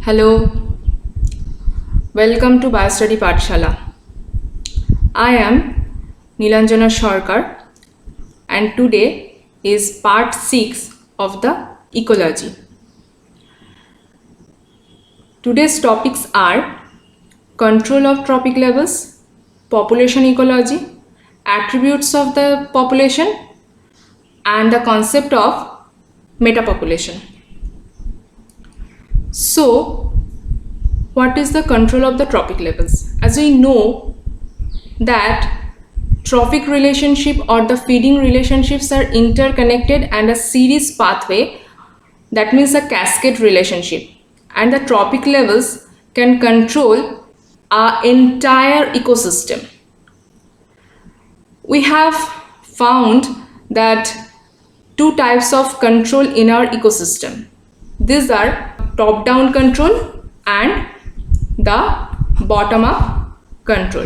Hello, welcome to Biostudy Pathshala. I am Nilanjana Sarkar and today is part 6 of the ecology. Today's topics are control of trophic levels, population ecology, attributes of the population and the concept of metapopulation. So, what is the control of the trophic levels? As we know that trophic relationship or the feeding relationships are interconnected and a series pathway, that means a cascade relationship, and the trophic levels can control our entire ecosystem. We have found that two types of control in our ecosystem. These are top-down control and the bottom-up control.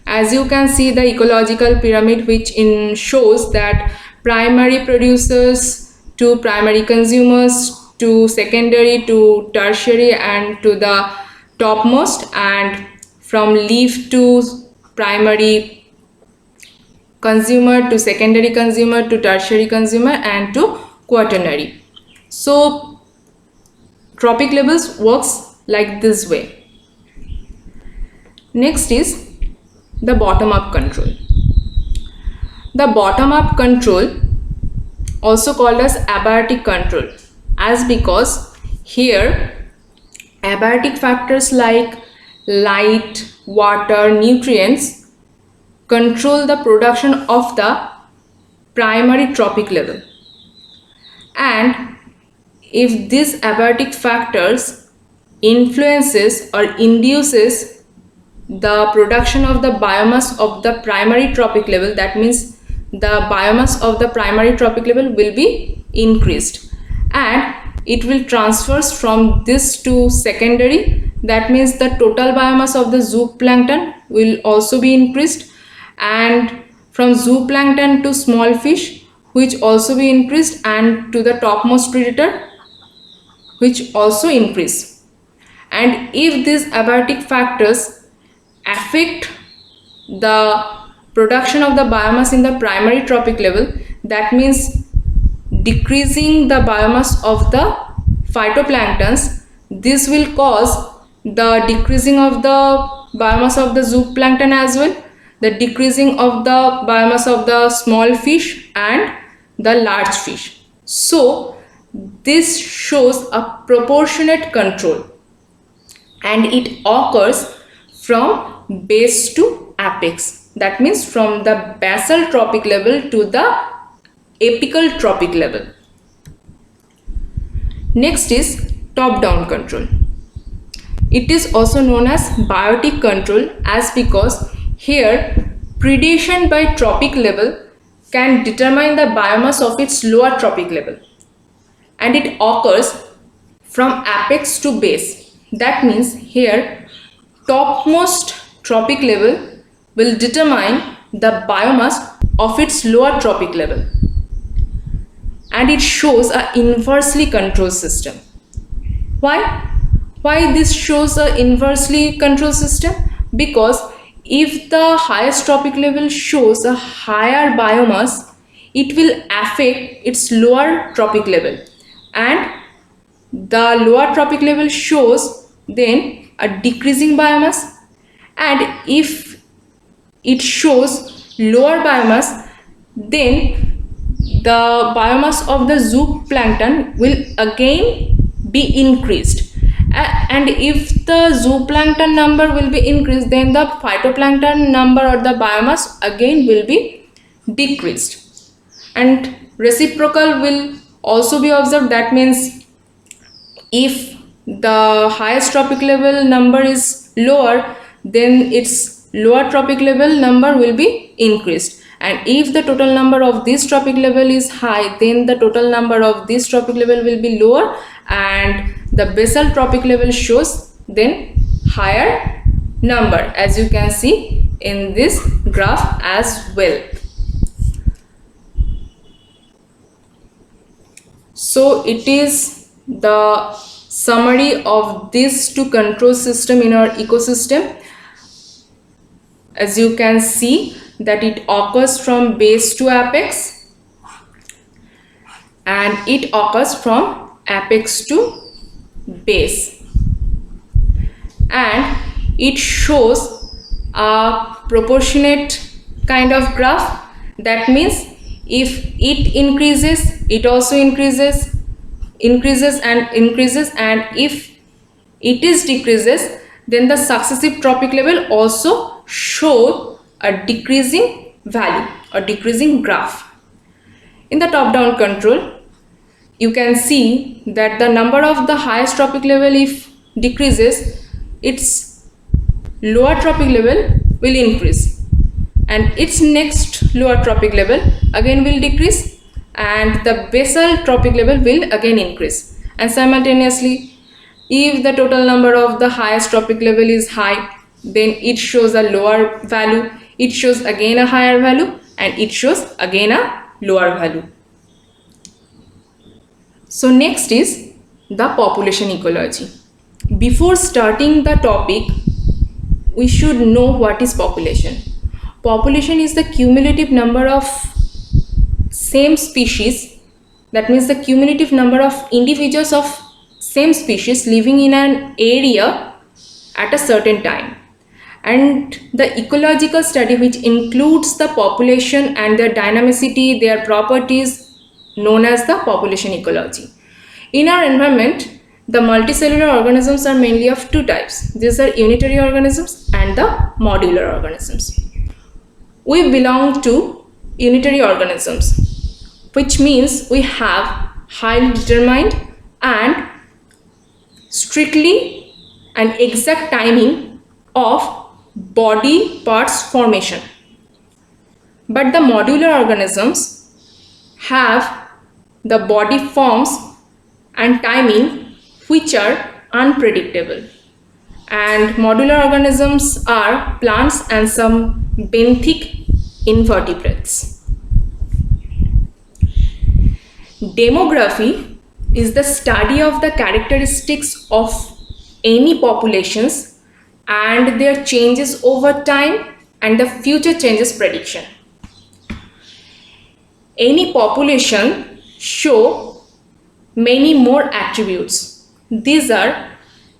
As you can see the ecological pyramid, which shows that primary producers to primary consumers to secondary to tertiary and to the topmost, and from leaf to primary consumer to secondary consumer to tertiary consumer and to quaternary. So trophic levels works like this way. Next is the bottom-up control. The bottom-up control, also called as abiotic control, as because here abiotic factors like light, water, nutrients control the production of the primary trophic level, and if these abiotic factors influences or induces the production of the biomass of the primary trophic level, that means the biomass of the primary trophic level will be increased and it will transfers from this to secondary, that means the total biomass of the zooplankton will also be increased, and from zooplankton to small fish which also be increased, and to the topmost predator which also increase. And if these abiotic factors affect the production of the biomass in the primary trophic level, that means decreasing the biomass of the phytoplanktons, this will cause the decreasing of the biomass of the zooplankton as well, the decreasing of the biomass of the small fish and the large fish. So this shows a proportionate control and it occurs from base to apex, that means from the basal trophic level to the apical trophic level. Next is top-down control. It is also known as biotic control, as because here predation by trophic level can determine the biomass of its lower trophic level, and it occurs from apex to base. That means here topmost trophic level will determine the biomass of its lower trophic level, and it shows a inversely controlled system. Why this shows a inversely controlled system? Because if the highest trophic level shows a higher biomass, it will affect its lower trophic level, and the lower trophic level shows then a decreasing biomass, and if it shows lower biomass, then the biomass of the zooplankton will again be increased, and if the zooplankton number will be increased, then the phytoplankton number or the biomass again will be decreased, and reciprocal will also be observed. That means if the highest trophic level number is lower, then its lower trophic level number will be increased, and if the total number of this trophic level is high, then the total number of this trophic level will be lower, and the basal trophic level shows then higher number, as you can see in this graph as well. So it is the summary of these two control system in our ecosystem. As you can see that it occurs from base to apex, and it occurs from apex to base, and it shows a proportionate kind of graph. That means if it increases, it also increases and increases, and if it is decreases, then the successive tropic level also show a decreasing value or decreasing graph. In the top down control, you can see that the number of the highest tropic level, if decreases, its lower tropic level will increase, and its next lower tropic level again will decrease, and the basal tropic level will again increase. And simultaneously, if the total number of the highest tropic level is high, then it shows a lower value, it shows again a higher value, and it shows again a lower value. So next is the population ecology. Before starting the topic, we should know what is population. Population is the cumulative number of same species, that means the cumulative number of individuals of same species living in an area at a certain time, and the ecological study which includes the population and their dynamicity, their properties, known as the population ecology. In our environment, the multicellular organisms are mainly of two types. These are unitary organisms and the modular organisms. We belong to unitary organisms, which means we have highly determined and strictly and exact timing of body parts formation. But the modular organisms have the body forms and timing which are unpredictable, and modular organisms are plants and some benthic invertebrates. Demography is the study of the characteristics of any populations and their changes over time and the future changes prediction. Any population show many more attributes. These are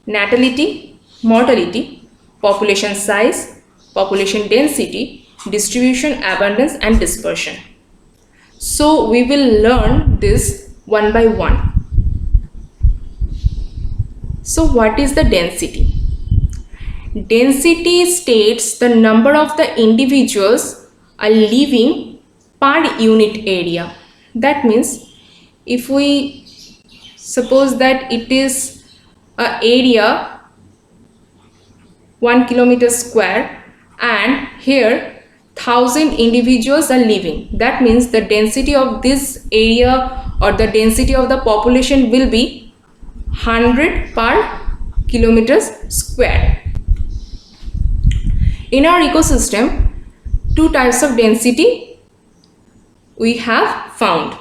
natality, mortality, population size, population density, distribution, abundance, and dispersion. So we will learn this one by one. So what is the density? Density states the number of the individuals are living per unit area. That means if we suppose that it is an area 1 kilometer square and here 1000 individuals are living, that means the density of this area or the density of the population will be 100 per kilometers square. In our ecosystem, two types of density we have found.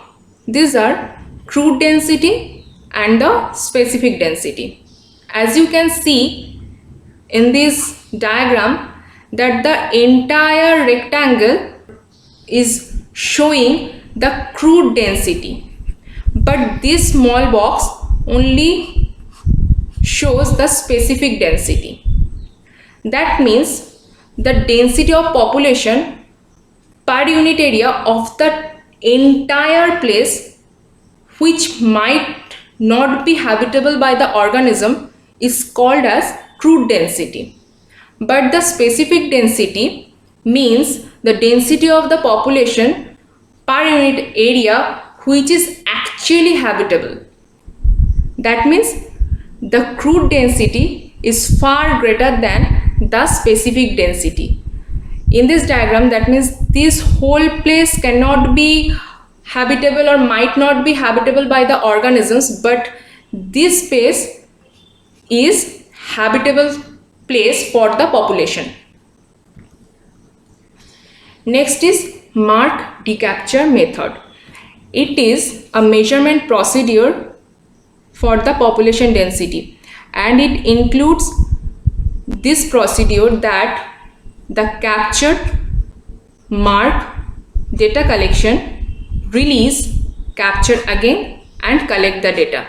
These are crude density and the specific density. As you can see in this diagram, that the entire rectangle is showing the crude density, but this small box only shows the specific density. That means the density of population per unit area of the entire place which might not be habitable by the organism is called as crude density. But the specific density means the density of the population per unit area which is actually habitable. That means the crude density is far greater than the specific density. In this diagram, that means this whole place cannot be habitable or might not be habitable by the organisms, but this space is habitable place for the population. Next is Mark-Decapture method. It is a measurement procedure for the population density, and it includes this procedure that the capture, mark, data collection, release, capture again and collect the data.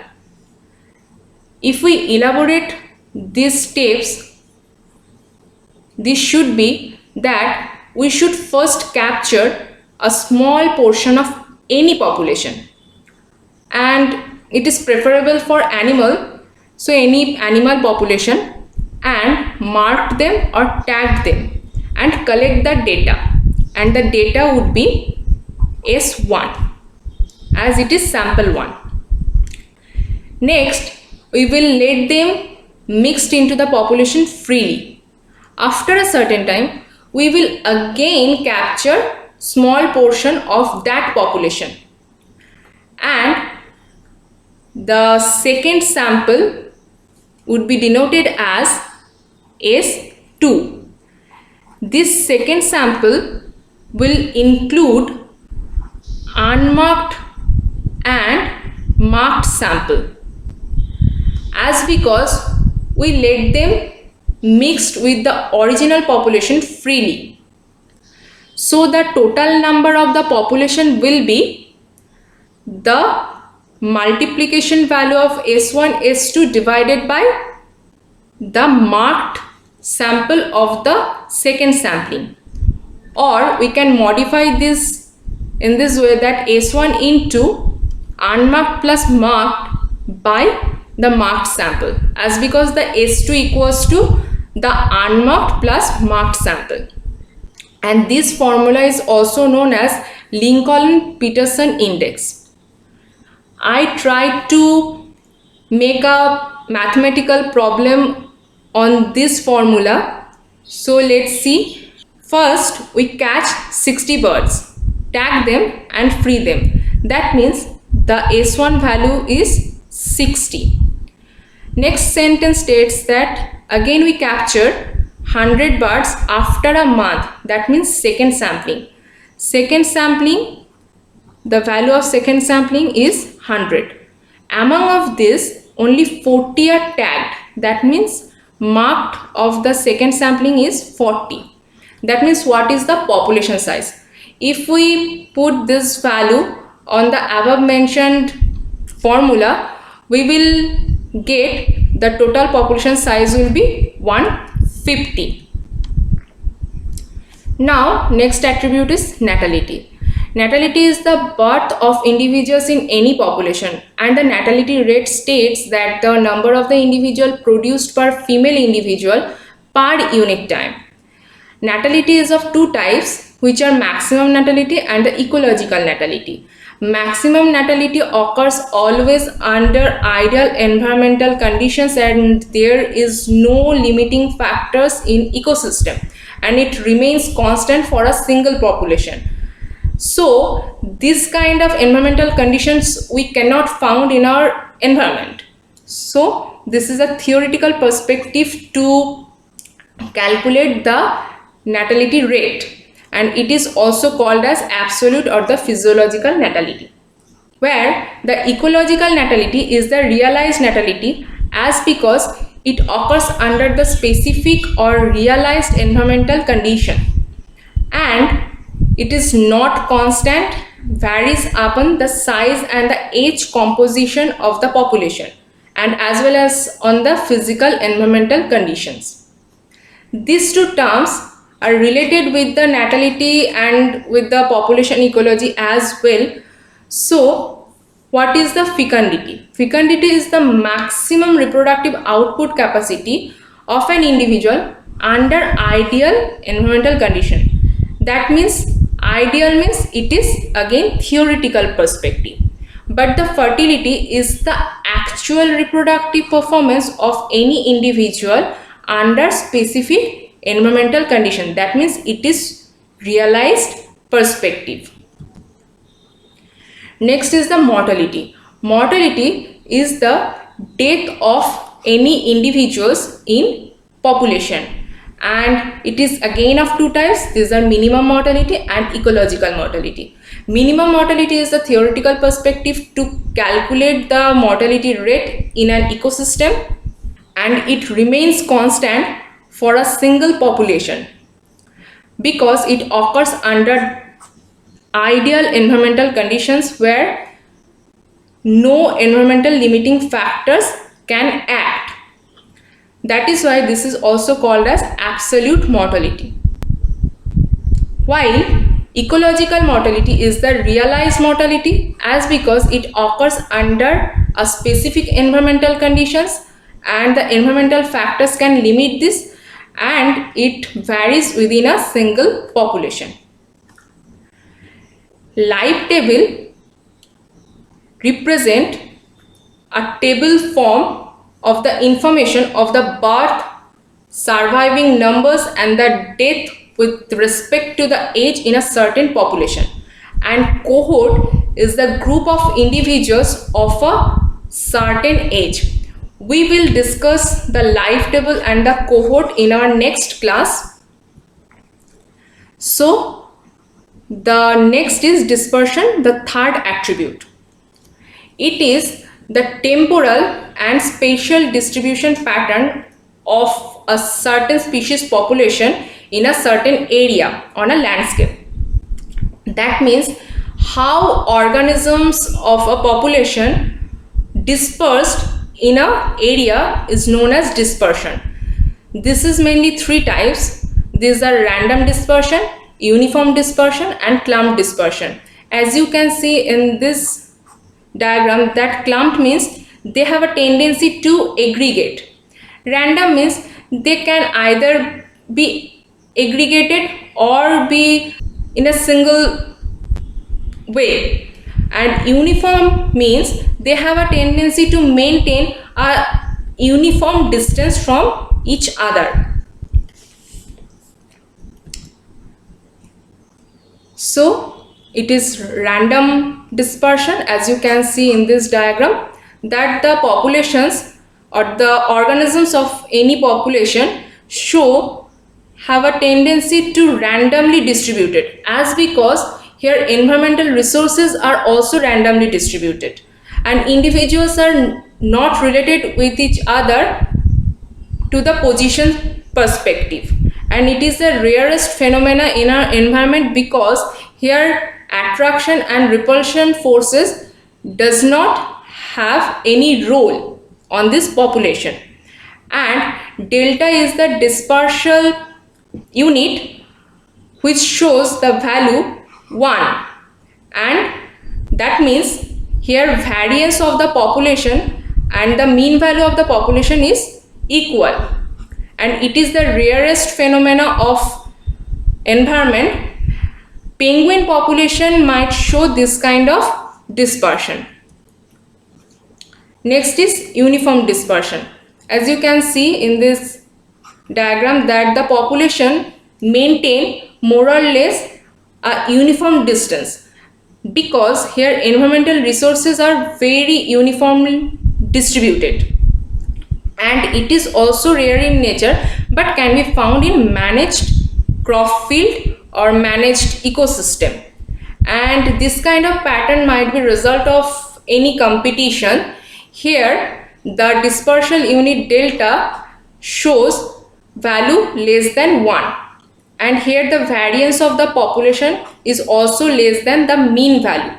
If we elaborate these steps, this should be that we should first capture a small portion of any population, and it is preferable for animal, so any animal population, and mark them or tag them and collect the data, and the data would be S1 as it is sample 1. Next, we will let them mixed into the population freely. After a certain time, we will again capture small portion of that population, and the second sample would be denoted as S2. This second sample will include unmarked and marked sample, as because we let them mixed with the original population freely. So the total number of the population will be the multiplication value of S1, S2 divided by the marked sample of the second sampling. Or we can modify this in this way, that S1 into unmarked plus marked by the marked sample, as because the S2 equals to the unmarked plus marked sample. And this formula is also known as Lincoln-Peterson index. I tried to make a mathematical problem on this formula. So let's see. First, we catch 60 birds, tag them and free them. That means the S1 value is 60. Next sentence states that again we capture 100 birds after a month. That means second sampling. Second sampling, the value of second sampling is 100. Among of this, only 40 are tagged. That means marked of the second sampling is 40. That means what is the population size? If we put this value on the above mentioned formula, we will get the total population size will be 150. Now next attribute is natality. Natality is the birth of individuals in any population, and the natality rate states that the number of the individual produced per female individual per unit time. Natality is of two types, which are maximum natality and the ecological natality. Maximum natality occurs always under ideal environmental conditions, and there is no limiting factors in ecosystem, and it remains constant for a single population. So this kind of environmental conditions we cannot found in our environment. So this is a theoretical perspective to calculate the natality rate, and it is also called as absolute or the physiological natality, where the ecological natality is the realized natality, as because it occurs under the specific or realized environmental condition, and it is not constant, varies upon the size and the age composition of the population, and as well as on the physical environmental conditions. These two terms are related with the natality and with the population ecology as well. So what is the fecundity? Fecundity is the maximum reproductive output capacity of an individual under ideal environmental condition. That means ideal means it is again theoretical perspective, but the fertility is the actual reproductive performance of any individual under specific environmental condition. That means it is realized perspective. Next is the mortality. Mortality is the death of any individuals in population. and it is again of two types. These are minimum mortality and ecological mortality. Minimum mortality is the theoretical perspective to calculate the mortality rate in an ecosystem, and it remains constant for a single population because it occurs under ideal environmental conditions where no environmental limiting factors can act. That is why this is also called as absolute mortality. While ecological mortality is the realized mortality, as because it occurs under a specific environmental conditions and the environmental factors can limit this, and it varies within a single population. Life table represent a table form of the information of the birth, surviving numbers and the death with respect to the age in a certain population, and cohort is the group of individuals of a certain age. We will discuss the life table and the cohort in our next class. So the next is dispersion, the third attribute. It is the temporal and spatial distribution pattern of a certain species population in a certain area on a landscape. That means how organisms of a population dispersed in an area is known as dispersion. This is mainly three types. These are random dispersion, uniform dispersion and clump dispersion. As you can see in this diagram, that clump means they have a tendency to aggregate. Random means they can either be aggregated or be in a single way, and uniform means they have a tendency to maintain a uniform distance from each other. So it is random dispersion, as you can see in this diagram, that the populations or the organisms of any population have a tendency to randomly distributed, as because here environmental resources are also randomly distributed and individuals are not related with each other to the position perspective, and it is the rarest phenomena in our environment because here attraction and repulsion forces does not have any role on this population. And delta is the dispersal unit which shows the value 1, and that means here variance of the population and the mean value of the population is equal, and it is the rarest phenomena of environment. Penguin population might show this kind of dispersion. Next is uniform dispersion. As you can see in this diagram, that the population maintain more or less a uniform distance because here environmental resources are very uniformly distributed, and it is also rare in nature but can be found in managed crop field or managed ecosystem. And this kind of pattern might be result of any competition. Here the dispersal unit delta shows value less than 1, and here the variance of the population is also less than the mean value.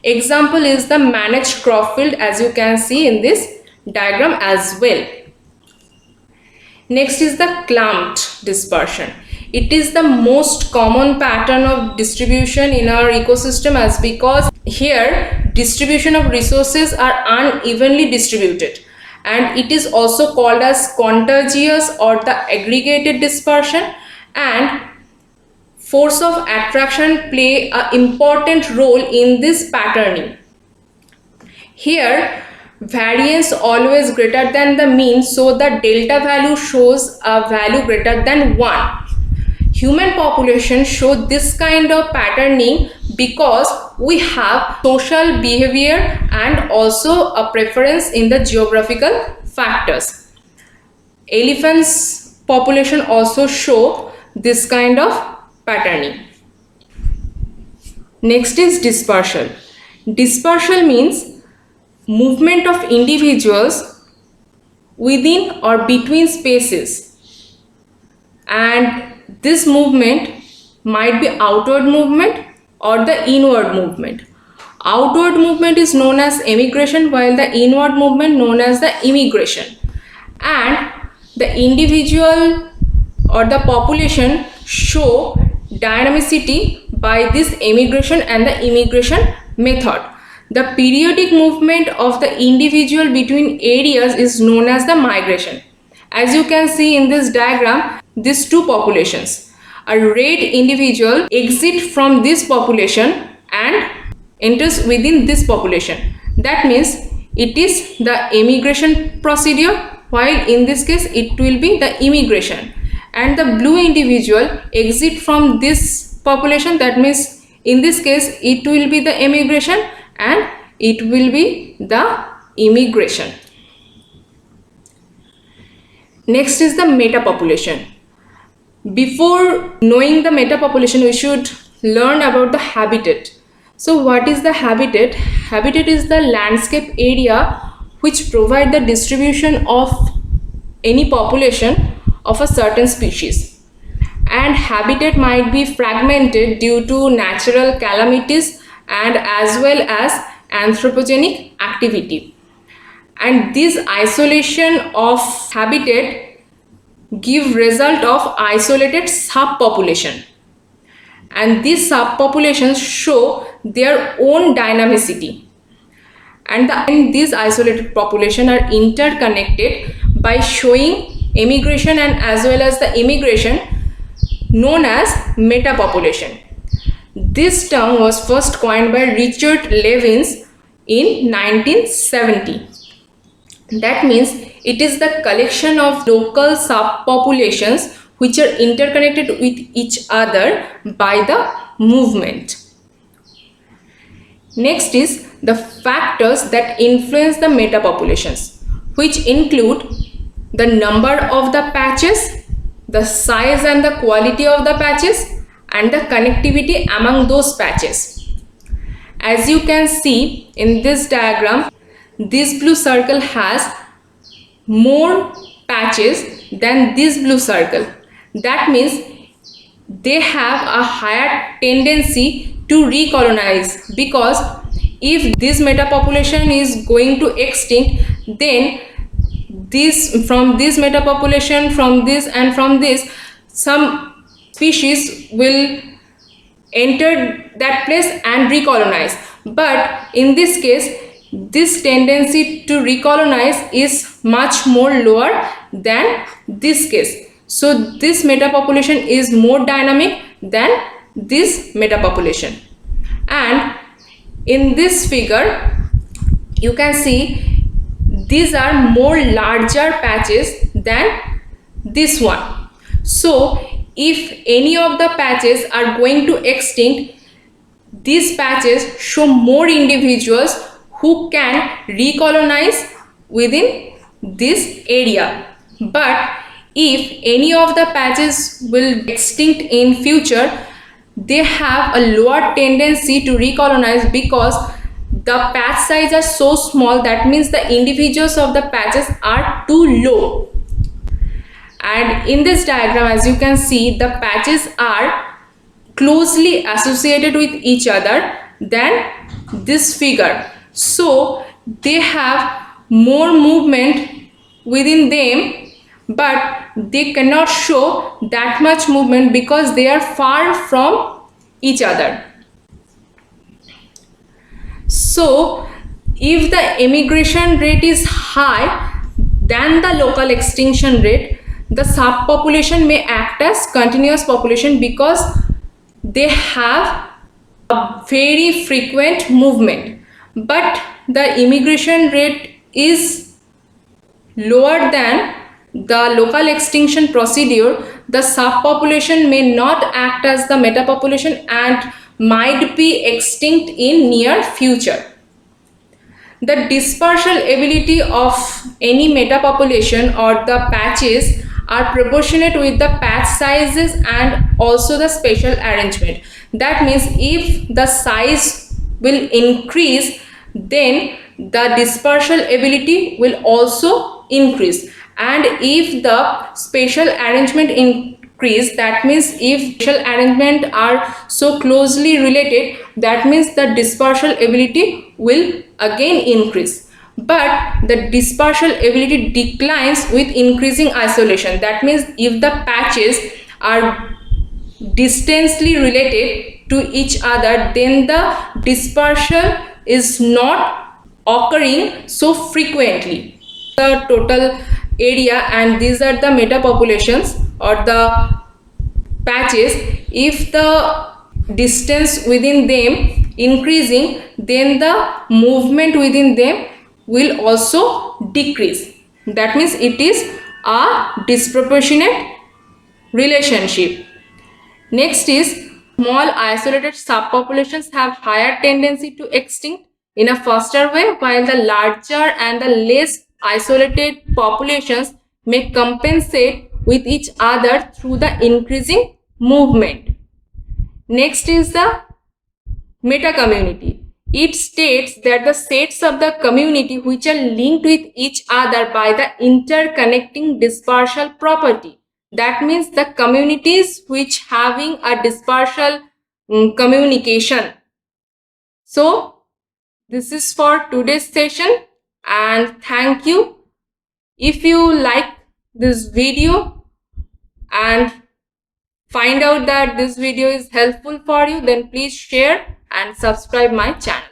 Example is the managed crop field, as you can see in this diagram as well. Next is the clumped dispersion. It is the most common pattern of distribution in our ecosystem, as because here distribution of resources are unevenly distributed, and it is also called as contagious or the aggregated dispersion, and force of attraction play an important role in this patterning. Here variance always greater than the mean, so the delta value shows a value greater than 1. Human population show this kind of patterning because we have social behavior and also a preference in the geographical factors. Elephants population also show this kind of patterning. Next is dispersal. Dispersal means movement of individuals within or between spaces, and this movement might be outward movement or the inward movement. Outward movement is known as emigration, while the inward movement known as the immigration. And the individual or the population show dynamicity by this emigration and the immigration method. The periodic movement of the individual between areas is known as the migration. As you can see in this diagram, these two populations. A red individual exits from this population and enters within this population. That means it is the emigration procedure, while in this case it will be the immigration. And the blue individual exit from this population, that means in this case it will be the emigration and it will be the immigration. Next is the metapopulation. Before knowing the metapopulation, we should learn about the habitat. So what is the habitat? Habitat is the landscape area which provide the distribution of any population of a certain species. And habitat might be fragmented due to natural calamities and as well as anthropogenic activity. And this isolation of habitat give result of isolated subpopulation, and these subpopulations show their own dynamicity, and these isolated population are interconnected by showing emigration and as well as the immigration, known as metapopulation. This term was first coined by Richard Levins in 1970. That means it is the collection of local subpopulations which are interconnected with each other by the movement. Next is the factors that influence the metapopulations, which include the number of the patches, the size and the quality of the patches, and the connectivity among those patches. As you can see in this diagram, this blue circle has more patches than this blue circle. That means they have a higher tendency to recolonize, because if this metapopulation is going to extinct, then this from this metapopulation, from this and from this, some species will enter that place and recolonize. But in this case, this tendency to recolonize is much more lower than this case. So this metapopulation is more dynamic than this metapopulation. And in this figure, you can see these are more larger patches than this one. So if any of the patches are going to extinct, these patches show more individuals who can recolonize within this area. But if any of the patches will extinct in future, they have a lower tendency to recolonize because the patch size are so small. That means the individuals of the patches are too low. And in this diagram, as you can see, the patches are closely associated with each other than this figure. So they have more movement within them, but they cannot show that much movement because they are far from each other. So if the immigration rate is high than the local extinction rate, the subpopulation may act as continuous population because they have a very frequent movement. But the immigration rate is lower than the local extinction procedure, the subpopulation may not act as the metapopulation and might be extinct in near future. The dispersal ability of any metapopulation or the patches are proportionate with the patch sizes and also the spatial arrangement. That means if the size will increase, then the dispersal ability will also increase, and if the spatial arrangement increase, that means if spatial arrangement are so closely related, that means the dispersal ability will again increase. But the dispersal ability declines with increasing isolation. That means if the patches are distantly related to each other, then the dispersal is not occurring so frequently. The total area, and these are the meta populations or the patches. If the distance within them increasing, then the movement within them will also decrease. That means it is a disproportionate relationship. Next is, small isolated subpopulations have higher tendency to extinct in a faster way, while the larger and the less isolated populations may compensate with each other through the increasing movement. Next is the meta-community. It states that the sets of the community which are linked with each other by the interconnecting dispersal property. That means the communities which having a dispersal communication. So this is for today's session, and thank you. If you like this video and find out that this video is helpful for you, then please share and subscribe my channel.